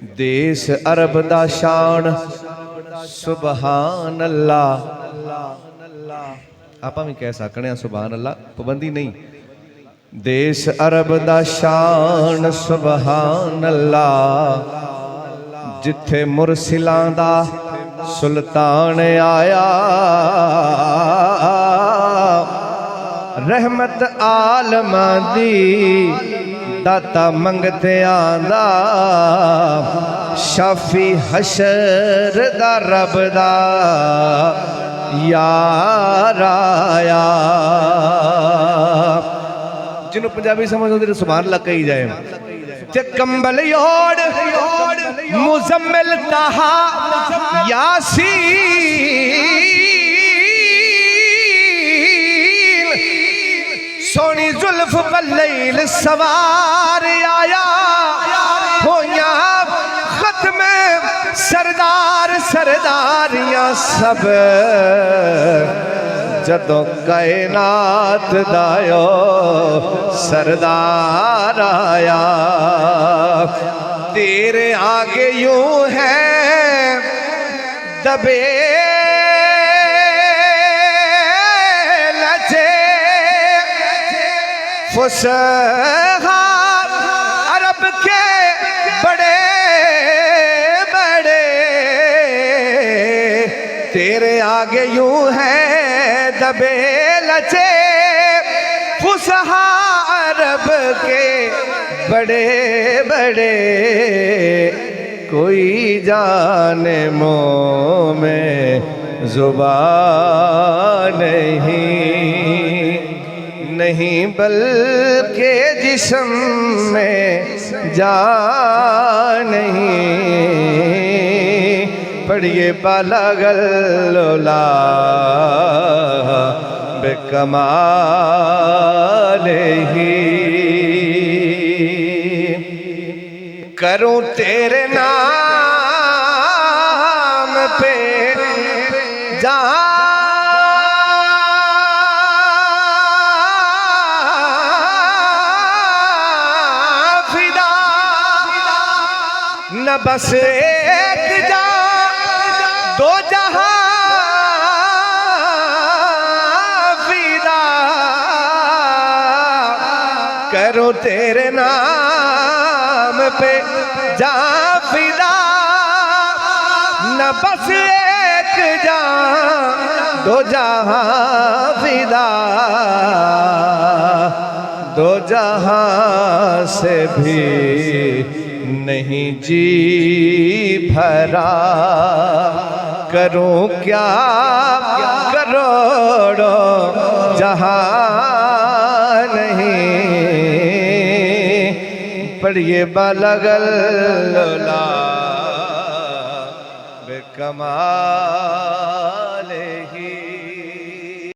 देश अरब दा शान सुबहान अल्लाह। आप भी कह सकते हैं सुबहान अल्लाह, पाबंदी नहीं। देश अरब दा शान सुबहान अल्लाह, जिथे मुरसिलां दा सुल्तान आया, रहमत आलमा दी दाता मंगते आंदा, शाफी हशर दा रब दा यार आया। जिन्हों पंजाबी समझ आती सुभान अल्लाह कही जाए। कंबल योड़ मुजम्मिल तहा यासीन, सोनी जुल्फ बल्लैल सवार आया, होया खत्म सरदार सरदारियां सब, जदों कायनात दायो सरदार आया। तेरे आगे यूं है दबे लचे फुसहा अरब के बड़े बड़े, तेरे आगे यूं है दबे लचे फुसहा अरब के बड़े बड़े, कोई जाने मुँह में जुबान नहीं बल्कि जिस्म में जान नहीं। पढ़िए बालागल्लोला बेकमाल ही, करूं तेरे नाम पे जा फिदा, न बस एक जा दो जहां फिदा, करूं तेरे नाम पे जा फिदा, न बस एक जा दो जहां फिदा, दो जहां से भी नहीं जी भरा, करूं क्या करोड़ों जहां नहीं। पढ़िए बालागल्लोला बेकमाल।